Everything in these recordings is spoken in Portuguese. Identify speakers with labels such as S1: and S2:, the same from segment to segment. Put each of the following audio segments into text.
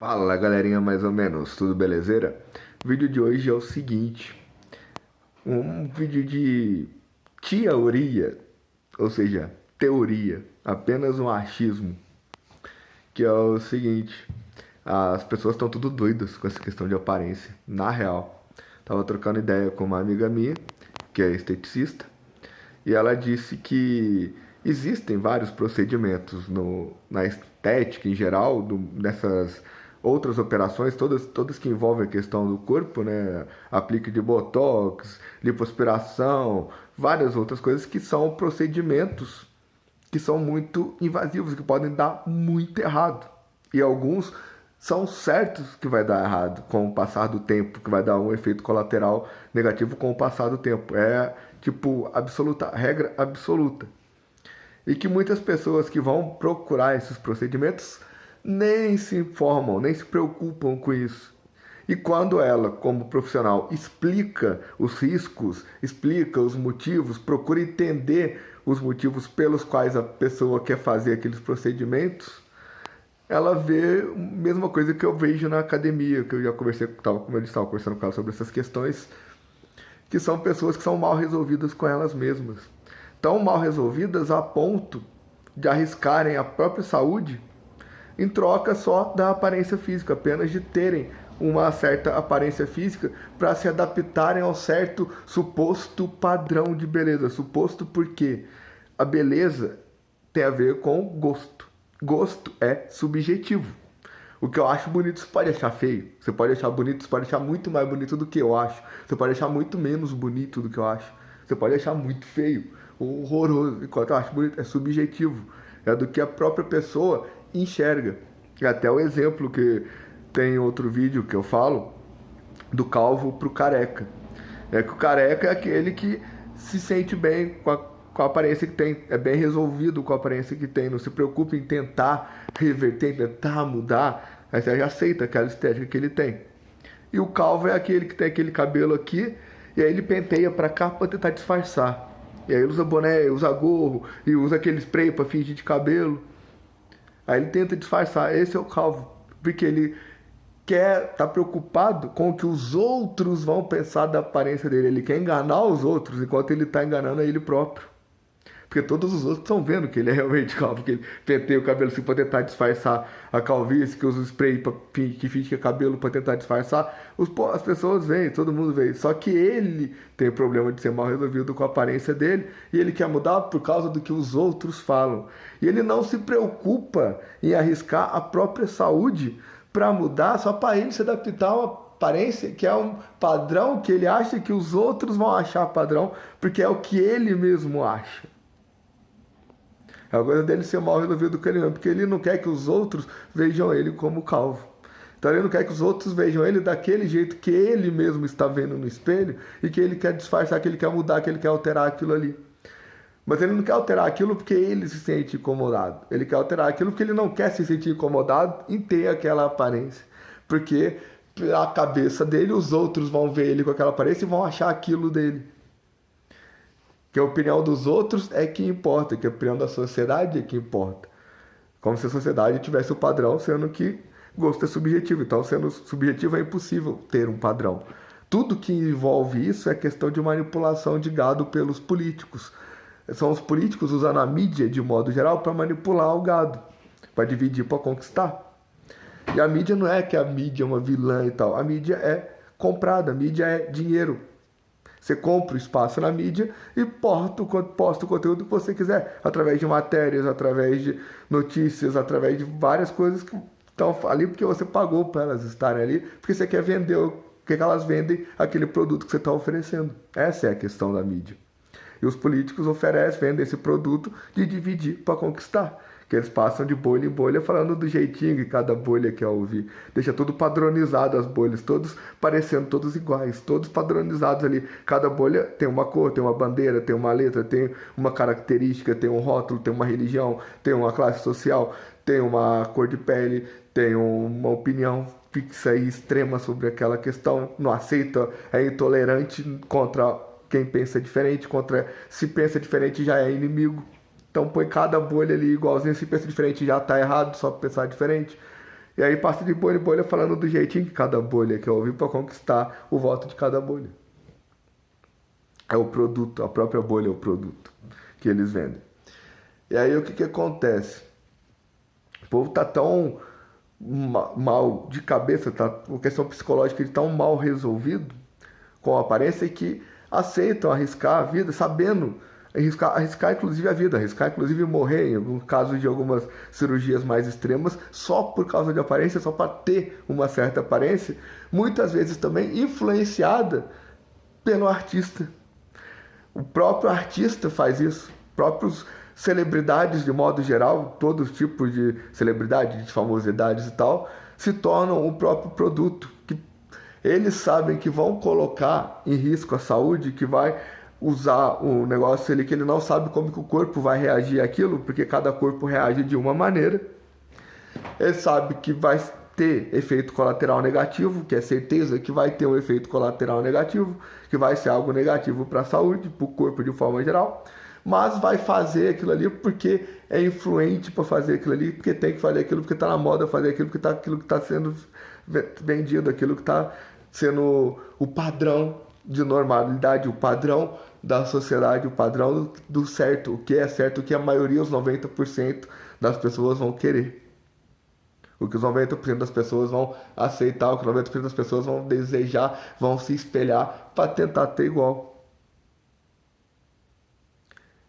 S1: Fala galerinha, mais ou menos, tudo belezeira? O vídeo de hoje é o seguinte, um vídeo de teoria, ou seja, teoria, apenas um achismo, que é o seguinte, as pessoas estão tudo doidas com essa questão de aparência, na real. Tava trocando ideia com uma amiga minha, que é esteticista, e ela disse que existem vários procedimentos na estética em geral, dessas outras operações, todas que envolvem a questão do corpo, né? Aplique de botox, lipoaspiração, várias outras coisas que são procedimentos que são muito invasivos, que podem dar muito errado. E alguns são certos que vai dar errado com o passar do tempo, que vai dar um efeito colateral negativo com o passar do tempo. É tipo absoluta, regra absoluta. E que muitas pessoas que vão procurar esses procedimentos nem se informam, nem se preocupam com isso. E quando ela, como profissional, explica os riscos, explica os motivos, procura entender os motivos pelos quais a pessoa quer fazer aqueles procedimentos, ela vê a mesma coisa que eu vejo na academia, que eu já conversei, como eu estava conversando com ela sobre essas questões, que são pessoas que são mal resolvidas com elas mesmas. Tão mal resolvidas a ponto de arriscarem a própria saúde em troca só da aparência física, apenas de terem uma certa aparência física para se adaptarem ao certo suposto padrão de beleza. Suposto porque a beleza tem a ver com gosto. Gosto é subjetivo. O que eu acho bonito você pode achar feio. Você pode achar bonito, você pode achar muito mais bonito do que eu acho. Você pode achar muito menos bonito do que eu acho. Você pode achar muito feio, horroroso. Enquanto eu acho bonito, é subjetivo. É do que a própria pessoa enxerga. E até o exemplo que tem outro vídeo que eu falo, do calvo pro careca. É que o careca é aquele que se sente bem com a aparência que tem, é bem resolvido com a aparência que tem, não se preocupa em tentar reverter, tentar mudar, aí você já aceita aquela estética que ele tem. E o calvo é aquele que tem aquele cabelo aqui, e aí ele penteia pra cá pra tentar disfarçar. E aí ele usa boné, usa gorro, e usa aquele spray pra fingir de cabelo. Aí ele tenta disfarçar, esse é o calvo, porque ele quer estar preocupado com o que os outros vão pensar da aparência dele. Ele quer enganar os outros enquanto ele está enganando a ele próprio. Porque todos os outros estão vendo que ele é realmente calvo, que ele penteia o cabelo assim para tentar disfarçar a calvície, que usa o spray que finge que é cabelo para tentar disfarçar. As pessoas veem, todo mundo vê. Só que ele tem problema de ser mal resolvido com a aparência dele e ele quer mudar por causa do que os outros falam. E ele não se preocupa em arriscar a própria saúde para mudar, só para ele se adaptar a uma aparência que é um padrão que ele acha que os outros vão achar padrão, porque é o que ele mesmo acha. É a coisa dele ser mal resolvido com ele mesmo, porque ele não quer que os outros vejam ele como calvo. Então ele não quer que os outros vejam ele daquele jeito que ele mesmo está vendo no espelho e que ele quer disfarçar, que ele quer mudar, que ele quer alterar aquilo ali. Mas ele não quer alterar aquilo porque ele se sente incomodado. Ele quer alterar aquilo porque ele não quer se sentir incomodado em ter aquela aparência. Porque a cabeça dele, os outros vão ver ele com aquela aparência e vão achar aquilo dele. Que a opinião dos outros é que importa, que a opinião da sociedade é que importa. Como se a sociedade tivesse o padrão, sendo que gosto é subjetivo. Então, sendo subjetivo, é impossível ter um padrão. Tudo que envolve isso é questão de manipulação de gado pelos políticos. São os políticos usando a mídia, de modo geral, para manipular o gado, para dividir, para conquistar. E a mídia não é que a mídia é uma vilã e tal. A mídia é comprada, a mídia é dinheiro. Você compra o espaço na mídia e posta o conteúdo que você quiser, através de matérias, através de notícias, através de várias coisas que estão ali porque você pagou para elas estarem ali, porque você quer vender, que elas vendem aquele produto que você está oferecendo. Essa é a questão da mídia. E os políticos vendem esse produto de dividir para conquistar. Que eles passam de bolha em bolha falando do jeitinho que cada bolha quer ouvir. Deixa tudo padronizado, as bolhas, todos parecendo todos iguais, todos padronizados ali. Cada bolha tem uma cor, tem uma bandeira, tem uma letra, tem uma característica, tem um rótulo, tem uma religião, tem uma classe social, tem uma cor de pele, tem uma opinião fixa e extrema sobre aquela questão, não aceita, é intolerante contra quem pensa diferente, contra se pensa diferente já é inimigo. Então põe cada bolha ali igualzinho, se pensa diferente já tá errado, só pensar diferente. E aí passa de bolha em bolha falando do jeitinho que cada bolha quer ouvir para conquistar o voto de cada bolha. É o produto, a própria bolha é o produto que eles vendem. E aí o que acontece? O povo tá tão mal de cabeça, tá uma questão psicológica de tão mal resolvido com a aparência que aceitam arriscar a vida, sabendo arriscar inclusive a vida, arriscar inclusive morrer, em alguns casos de algumas cirurgias mais extremas, só por causa de aparência, só para ter uma certa aparência, muitas vezes também influenciada pelo artista. O próprio artista faz isso, próprios celebridades de modo geral, todos os tipos de celebridade, de famosidades e tal, se tornam o próprio produto, que eles sabem que vão colocar em risco a saúde, que vai usar um negócio ali que ele não sabe como que o corpo vai reagir àquilo, porque cada corpo reage de uma maneira. Ele sabe que vai ter efeito colateral negativo, que é certeza que vai ter um efeito colateral negativo, que vai ser algo negativo para a saúde, para o corpo de forma geral, mas vai fazer aquilo ali porque é influente para fazer aquilo ali, porque tem que fazer aquilo, porque está na moda fazer aquilo, porque aquilo que está sendo vendido, aquilo que está sendo o padrão de normalidade, o padrão da sociedade, o padrão do certo, o que é certo, o que a maioria, os 90% das pessoas vão querer. O que os 90% das pessoas vão aceitar, o que os 90% das pessoas vão desejar, vão se espelhar para tentar ter igual.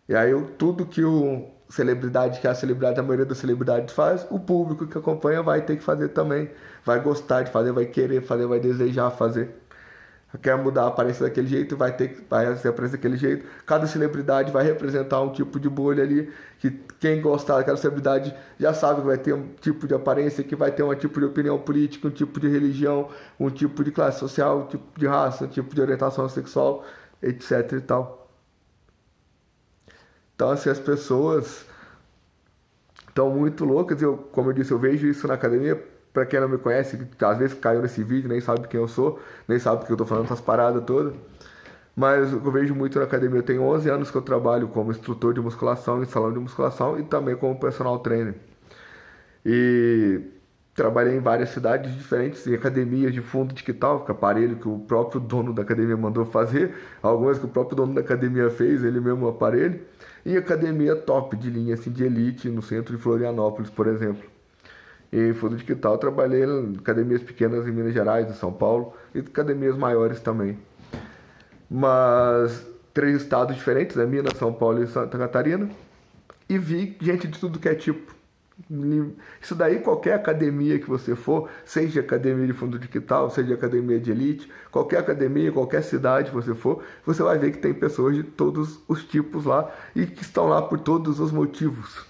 S1: E aí tudo que que a celebridade, a maioria das celebridades faz, o público que acompanha vai ter que fazer também. Vai gostar de fazer, vai querer fazer, vai desejar fazer. Quer mudar a aparência daquele jeito, vai ser a aparência daquele jeito. Cada celebridade vai representar um tipo de bolha ali, que quem gostar daquela celebridade já sabe que vai ter um tipo de aparência, que vai ter um tipo de opinião política, um tipo de religião, um tipo de classe social, um tipo de raça, um tipo de orientação sexual, etc e tal. Então, assim, as pessoas estão muito loucas. Como eu disse, eu vejo isso na academia. Pra quem não me conhece, que às vezes caiu nesse vídeo, nem sabe quem eu sou, nem sabe que eu tô falando essas paradas todas. Mas o que eu vejo muito na academia, eu tenho 11 anos que eu trabalho como instrutor de musculação, em salão de musculação e também como personal trainer. E trabalhei em várias cidades diferentes, em academias de fundo de quintal, com aparelho que o próprio dono da academia mandou fazer, algumas que o próprio dono da academia fez, ele mesmo o aparelho, e academia top de linha, assim, de elite, no centro de Florianópolis, por exemplo. E fundo de quintal, trabalhei em academias pequenas em Minas Gerais, em São Paulo, e academias maiores também. Mas 3 estados diferentes, né? Minas, São Paulo e Santa Catarina, e vi gente de tudo que é tipo. Isso daí, qualquer academia que você for, seja academia de fundo de quintal, seja academia de elite, qualquer academia, qualquer cidade que você for, você vai ver que tem pessoas de todos os tipos lá e que estão lá por todos os motivos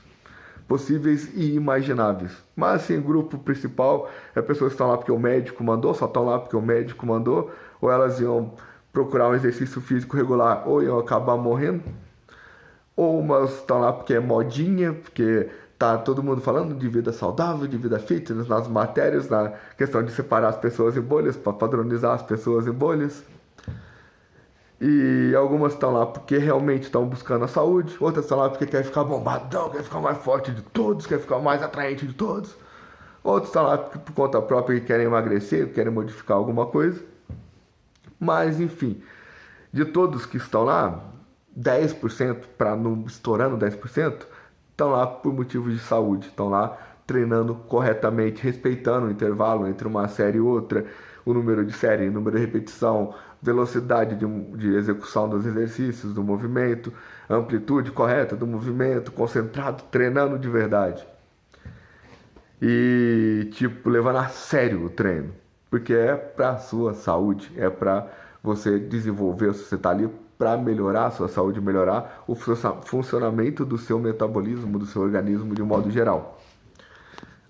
S1: possíveis e imagináveis. Mas assim, o grupo principal é pessoas que estão lá porque o médico mandou, só estão lá porque o médico mandou, ou elas iam procurar um exercício físico regular ou iam acabar morrendo, ou umas estão lá porque é modinha, porque tá todo mundo falando de vida saudável, de vida fitness, nas matérias, na questão de separar as pessoas em bolhas, para padronizar as pessoas em bolhas. E algumas estão lá porque realmente estão buscando a saúde, outras estão lá porque quer ficar bombadão, quer ficar mais forte de todos, quer ficar mais atraente de todos. Outros estão lá por conta própria que querem emagrecer, querem modificar alguma coisa. Mas, enfim, de todos que estão lá, 10%, para não estourando 10%, estão lá por motivos de saúde, estão lá treinando corretamente, respeitando o intervalo entre uma série e outra, o número de série, o número de repetição, velocidade de execução dos exercícios, do movimento, amplitude correta do movimento, concentrado, treinando de verdade. E, tipo, levando a sério o treino, porque é pra sua saúde, é pra você desenvolver, você tá ali para melhorar a sua saúde, melhorar o funcionamento do seu metabolismo, do seu organismo de modo geral.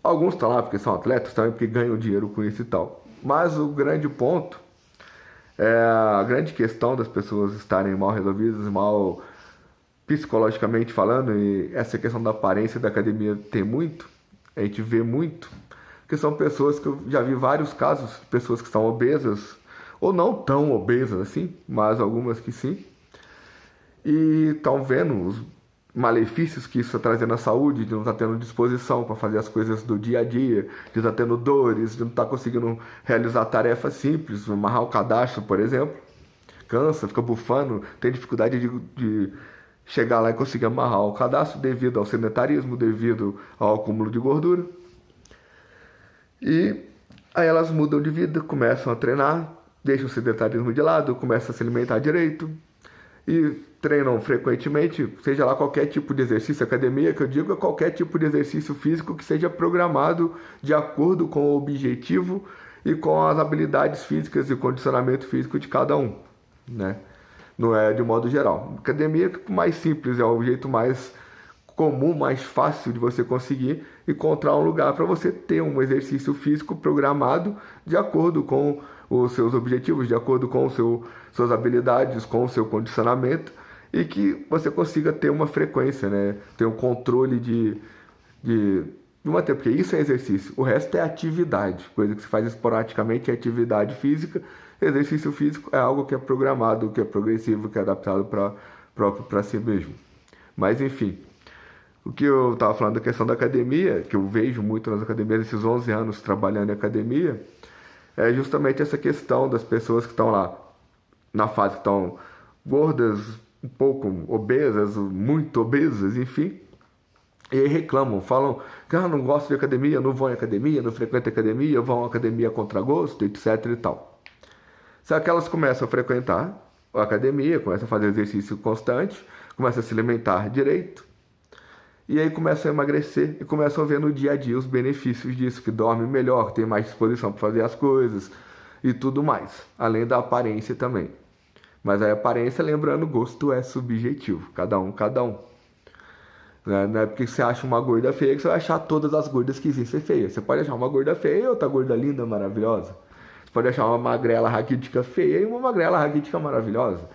S1: Alguns estão lá porque são atletas, também porque ganham dinheiro com isso e tal. Mas o grande ponto, a grande questão das pessoas estarem mal resolvidas, mal psicologicamente falando, e essa questão da aparência da academia tem muito, a gente vê muito, que são pessoas que eu já vi vários casos, pessoas que estão obesas, ou não tão obesas assim, mas algumas que sim, e estão vendo malefícios que isso está trazendo à saúde, de não estar tendo disposição para fazer as coisas do dia a dia, de estar tendo dores, de não estar conseguindo realizar tarefas simples, amarrar o cadastro, por exemplo. Cansa, fica bufando, tem dificuldade de chegar lá e conseguir amarrar o cadastro devido ao sedentarismo, devido ao acúmulo de gordura. E aí elas mudam de vida, começam a treinar, deixam o sedentarismo de lado, começam a se alimentar direito e treinam frequentemente, seja lá qualquer tipo de exercício, academia, que eu digo é qualquer tipo de exercício físico que seja programado de acordo com o objetivo e com as habilidades físicas e condicionamento físico de cada um, né? Não é de modo geral. Academia mais simples, é o jeito mais comum, mais fácil de você conseguir encontrar um lugar para você ter um exercício físico programado de acordo com os seus objetivos, de acordo com suas habilidades, com o seu condicionamento e que você consiga ter uma frequência, né? Ter um controle de manter, porque isso é exercício. O resto é atividade, coisa que se faz esporadicamente é atividade física. Exercício físico é algo que é programado, que é progressivo, que é adaptado para si mesmo. Mas enfim, o que eu estava falando da questão da academia, que eu vejo muito nas academias, esses 11 anos trabalhando em academia, é justamente essa questão das pessoas que estão lá na fase que estão gordas, um pouco obesas, muito obesas, enfim, e aí reclamam, falam que não gosto de academia, não vou em academia, não frequento academia, vão à academia contra gosto, etc e tal. Só que elas começam a frequentar a academia, começam a fazer exercício constante, começam a se alimentar direito, e aí começam a emagrecer e começam a ver no dia a dia os benefícios disso, que dorme melhor, que tem mais disposição para fazer as coisas e tudo mais, além da aparência também. Mas a aparência, lembrando, gosto é subjetivo, cada um, cada um. Não é porque você acha uma gorda feia que você vai achar todas as gordas que existem feias. Você pode achar uma gorda feia e outra gorda linda, maravilhosa. Você pode achar uma magrela raquítica feia e uma magrela raquítica maravilhosa.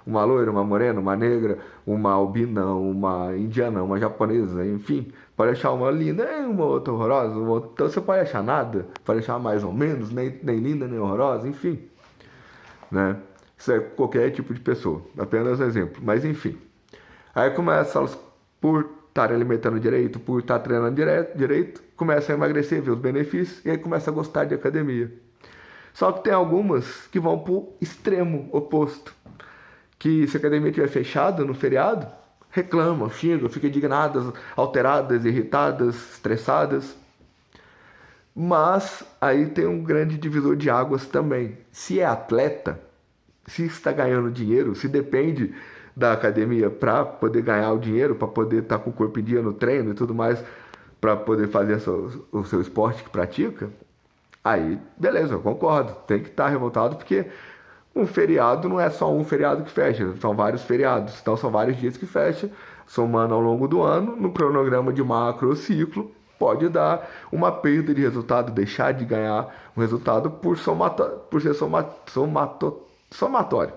S1: Uma loira, uma morena, uma negra, uma albina, uma indiana, uma japonesa, enfim. Pode achar uma linda e uma outra horrorosa. Então você pode achar nada, pode achar mais ou menos, nem linda, nem horrorosa, enfim. Né? Isso é qualquer tipo de pessoa, apenas um exemplo. Mas enfim. Aí começa elas, por estarem alimentando direito, por estar treinando direito, começam a emagrecer, ver os benefícios, e aí começa a gostar de academia. Só que tem algumas que vão para o extremo oposto. Que se a academia estiver fechada no feriado, reclamam, xingam, ficam indignadas, alteradas, irritadas, estressadas. Mas aí tem um grande divisor de águas também. Se é atleta, se está ganhando dinheiro, se depende da academia para poder ganhar o dinheiro, para poder estar com o corpo em dia no treino e tudo mais, para poder fazer o seu esporte que pratica, aí beleza, eu concordo, tem que estar revoltado, porque um feriado não é só um feriado que fecha, são vários feriados, então são vários dias que fecha, somando ao longo do ano, no cronograma de macro ciclo, pode dar uma perda de resultado, deixar de ganhar um resultado por ser somatório,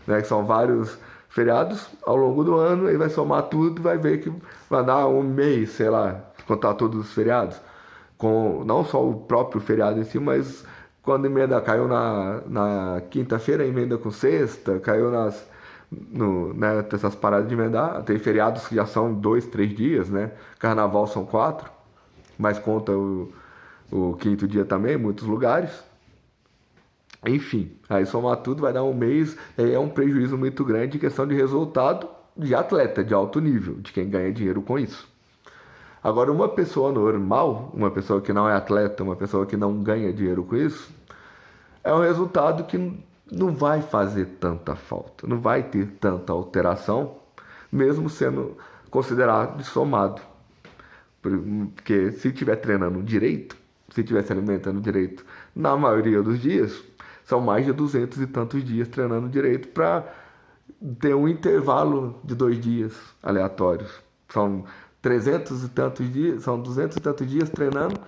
S1: né? Que são vários feriados ao longo do ano, aí vai somar tudo, vai ver que vai dar um mês, sei lá, contar todos os feriados, com não só o próprio feriado em si, mas quando a emenda caiu na quinta-feira, emenda com sexta, caiu né, essas paradas de emendar, tem feriados que já são 2, 3 dias, né? Carnaval são 4, mas conta o quinto dia também, em muitos lugares. Enfim, aí somar tudo vai dar um mês, é um prejuízo muito grande em questão de resultado de atleta, de alto nível, de quem ganha dinheiro com isso. Agora, uma pessoa normal, uma pessoa que não é atleta, uma pessoa que não ganha dinheiro com isso, é um resultado que não vai fazer tanta falta, não vai ter tanta alteração, mesmo sendo considerado somado. Porque se estiver treinando direito, se estiver se alimentando direito, na maioria dos dias, são mais de 200 e tantos dias treinando direito para ter um intervalo de 2 dias aleatórios. São 300 e tantos dias, são 200 e tantos dias treinando,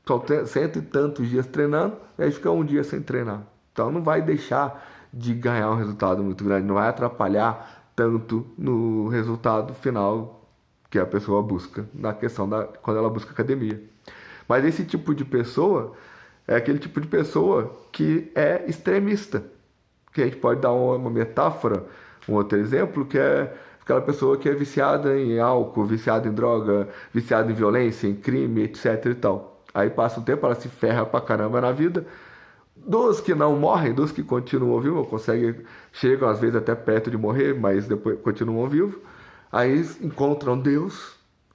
S1: são 100 e tantos dias treinando, e aí fica um dia sem treinar. Então não vai deixar de ganhar um resultado muito grande, não vai atrapalhar tanto no resultado final que a pessoa busca, na questão quando ela busca academia. Mas esse tipo de pessoa é aquele tipo de pessoa que é extremista. Que a gente pode dar uma metáfora, um outro exemplo, que é aquela pessoa que é viciada em álcool, viciada em droga, viciada em violência, em crime, etc e tal. Aí passa o tempo, ela se ferra pra caramba na vida. Dos que não morrem, dos que continuam vivos, chegam às vezes até perto de morrer, mas depois continuam vivos. Aí encontram Deus.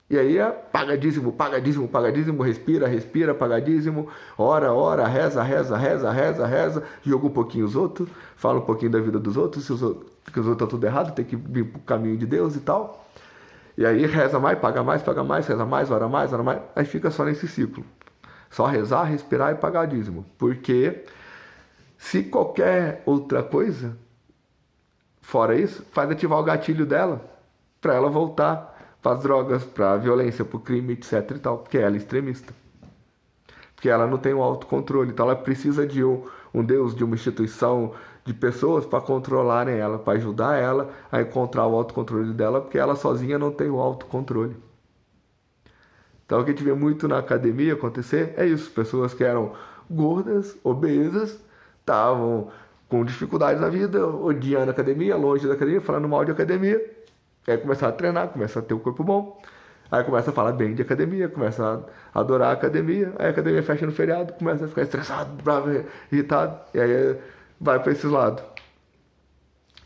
S1: E aí é paga dízimo, paga dízimo, paga dízimo, respira, respira, paga dízimo, ora, ora, reza, reza, reza, reza, reza, joga um pouquinho os outros, fala um pouquinho da vida dos outros, se os outros estão tudo errado, tem que vir pro caminho de Deus e tal. E aí reza mais, reza mais, ora mais, aí fica só nesse ciclo. Só rezar, respirar e pagar dízimo. Porque se qualquer outra coisa, fora isso, faz ativar o gatilho dela, para ela voltar para as drogas, para a violência, para o crime, etc e tal, porque ela é extremista. Porque ela não tem o autocontrole, então ela precisa de um Deus, de uma instituição, de pessoas para controlarem ela, para ajudar ela a encontrar o autocontrole dela, porque ela sozinha não tem o autocontrole. Então o que a gente vê muito na academia acontecer é isso, pessoas que eram gordas, obesas, estavam com dificuldades na vida, odiando a academia, longe da academia, falando mal de academia. Aí começa a treinar, começa a ter um corpo bom. Aí começa a falar bem de academia, começa a adorar a academia. Aí a academia fecha no feriado, começa a ficar estressado, bravo, irritado. E aí vai para esses lados.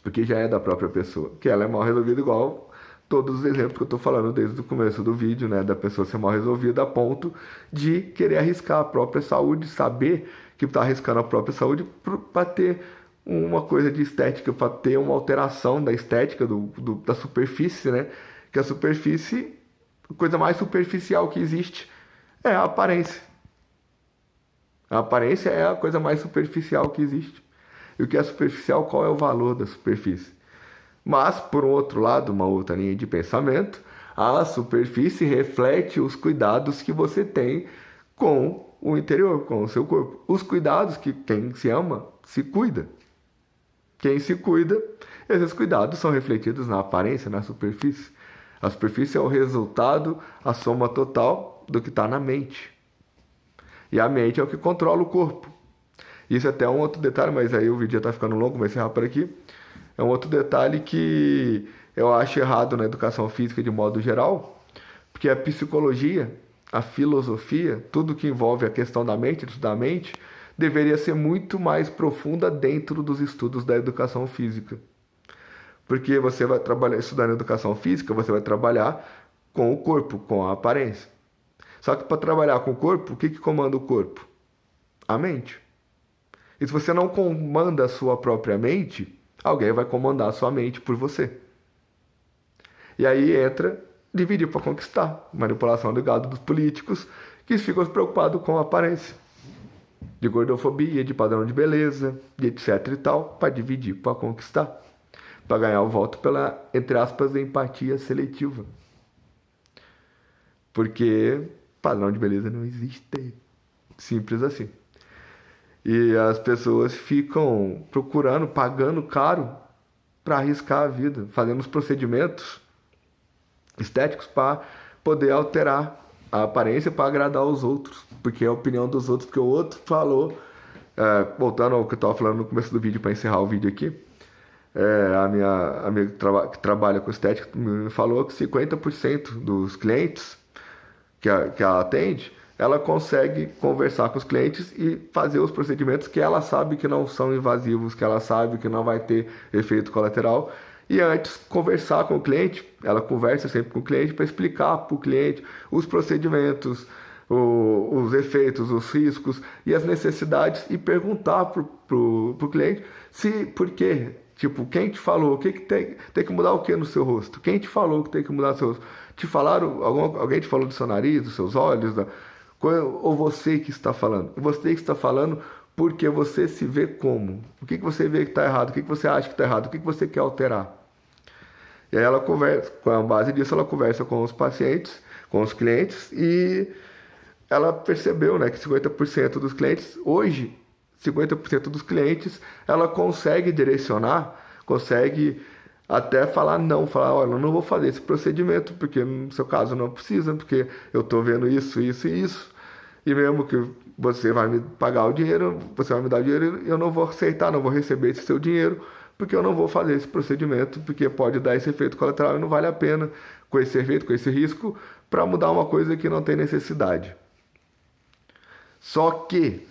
S1: Porque já é da própria pessoa. Que ela é mal resolvida igual todos os exemplos que eu estou falando desde o começo do vídeo, né? Da pessoa ser mal resolvida a ponto de querer arriscar a própria saúde, saber que está arriscando a própria saúde para ter uma coisa de estética, para ter uma alteração da estética da superfície, né? Que a superfície, a coisa mais superficial que existe é a aparência. A aparência é a coisa mais superficial que existe. E o que é superficial, qual é o valor da superfície? Mas, por um outro lado, uma outra linha de pensamento, a superfície reflete os cuidados que você tem com o interior, com o seu corpo. Os cuidados que quem se ama se cuida. Quem se cuida, esses cuidados são refletidos na aparência, na superfície. A superfície é o resultado, a soma total do que está na mente. E a mente é o que controla o corpo. Isso é até um outro detalhe, mas aí o vídeo já está ficando longo, vai encerrar por aqui. É um outro detalhe que eu acho errado na educação física de modo geral, porque a psicologia, a filosofia, tudo que envolve a questão da mente, deveria ser muito mais profunda dentro dos estudos da educação física. Porque você vai trabalhar, estudando educação física, você vai trabalhar com o corpo, com a aparência. Só que para trabalhar com o corpo, o que comanda o corpo? A mente. E se você não comanda a sua própria mente, alguém vai comandar a sua mente por você. E aí entra dividir para conquistar, manipulação do gado dos políticos, que ficam preocupados com a aparência. De gordofobia, de padrão de beleza, de etc e tal, para dividir, para conquistar. Para ganhar o voto pela, entre aspas, empatia seletiva. Porque padrão de beleza não existe. Simples assim. E as pessoas ficam procurando, pagando caro para arriscar a vida, fazendo os procedimentos estéticos para poder alterar a aparência para agradar os outros, porque é a opinião dos outros, porque o outro falou, voltando ao que eu estava falando no começo do vídeo, para encerrar o vídeo aqui, a minha amiga que trabalha com estética me falou que 50% dos clientes que ela atende, ela consegue conversar com os clientes e fazer os procedimentos que ela sabe que não são invasivos, que ela sabe que não vai ter efeito colateral. E antes, conversar com o cliente, ela conversa sempre com o cliente para explicar para o cliente os procedimentos, os efeitos, os riscos e as necessidades e perguntar pro cliente por quê. Tipo, quem te falou? Que tem que mudar o que no seu rosto? Quem te falou que tem que mudar o seu rosto? Te falaram, alguém te falou do seu nariz, dos seus olhos? Ou você que está falando? Você que está falando porque você se vê como? O que você vê que está errado? O que você acha que está errado? O que você quer alterar? E aí ela conversa, com a base disso, ela conversa com os pacientes, com os clientes, e ela percebeu, né, que 50% dos clientes, hoje, 50% dos clientes, ela consegue direcionar, consegue até falar não, falar, olha, eu não vou fazer esse procedimento, porque no seu caso não precisa, porque eu estou vendo isso, isso e isso, e mesmo que você vai me pagar o dinheiro, você vai me dar o dinheiro, eu não vou aceitar, não vou receber esse seu dinheiro, porque eu não vou fazer esse procedimento, porque pode dar esse efeito colateral e não vale a pena com esse efeito, com esse risco, para mudar uma coisa que não tem necessidade. Só que,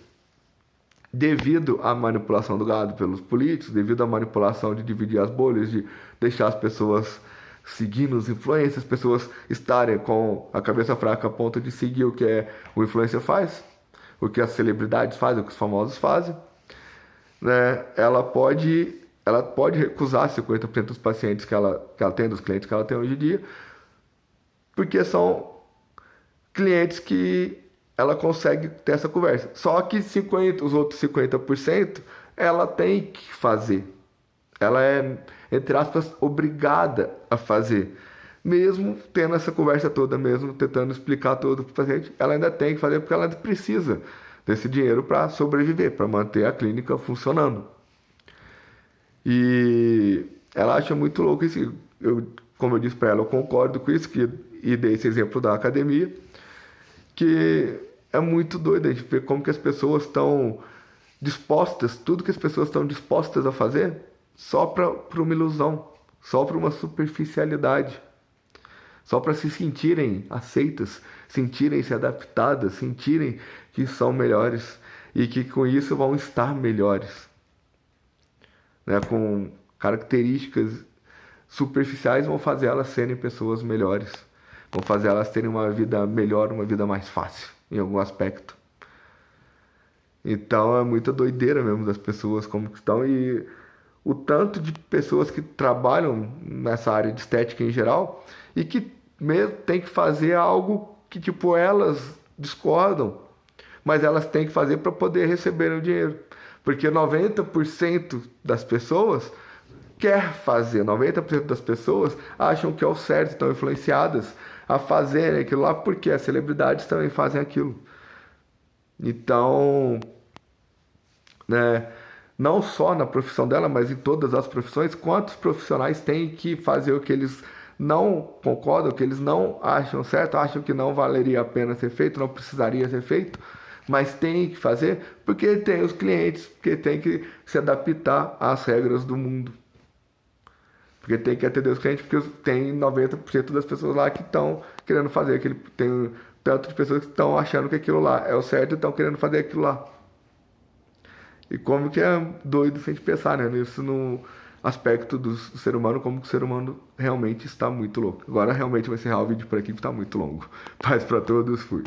S1: devido à manipulação do gado pelos políticos, devido à manipulação de dividir as bolhas, de deixar as pessoas seguindo os influencers, as pessoas estarem com a cabeça fraca a ponto de seguir o que o influencer faz, o que as celebridades fazem, o que os famosos fazem, né? Ela pode recusar 50% dos pacientes que ela tem, dos clientes que ela tem hoje em dia, porque são clientes que ela consegue ter essa conversa. Só que os outros 50% ela tem que fazer. Ela é, entre aspas, obrigada a fazer. Mesmo tendo essa conversa toda, mesmo tentando explicar tudo para o paciente, ela ainda tem que fazer porque ela precisa desse dinheiro para sobreviver, para manter a clínica funcionando. E ela acha muito louco isso. Como eu disse para ela, eu concordo com isso, e dei esse exemplo da academia, que é muito doido a gente ver como que as pessoas estão dispostas, tudo que as pessoas estão dispostas a fazer, só para uma ilusão, só para uma superficialidade, só para se sentirem aceitas, sentirem-se adaptadas, sentirem que são melhores e que com isso vão estar melhores, né? Com características superficiais vão fazer elas serem pessoas melhores, vão fazer elas terem uma vida melhor, uma vida mais fácil em algum aspecto. Então é muita doideira mesmo das pessoas como que estão, e o tanto de pessoas que trabalham nessa área de estética em geral e que mesmo tem que fazer algo que tipo elas discordam, mas elas têm que fazer para poder receber o dinheiro, porque 90% das pessoas quer fazer, 90% das pessoas acham que é o certo, estão influenciadas a fazerem aquilo lá porque as celebridades também fazem aquilo. Então, né, não só na profissão dela, mas em todas as profissões, quantos profissionais têm que fazer o que eles não concordam, o que eles não acham certo, acham que não valeria a pena ser feito, não precisaria ser feito, mas tem que fazer porque tem os clientes, porque tem que se adaptar às regras do mundo. Porque tem que atender os clientes, porque tem 90% das pessoas lá que estão querendo fazer aquele. Tem tanto de pessoas que estão achando que aquilo lá é o certo e estão querendo fazer aquilo lá. E como que é doido se a gente pensar, né, nisso no aspecto do ser humano, como que o ser humano realmente está muito louco. Agora realmente vai encerrar o vídeo por aqui, que está muito longo. Paz para todos, fui.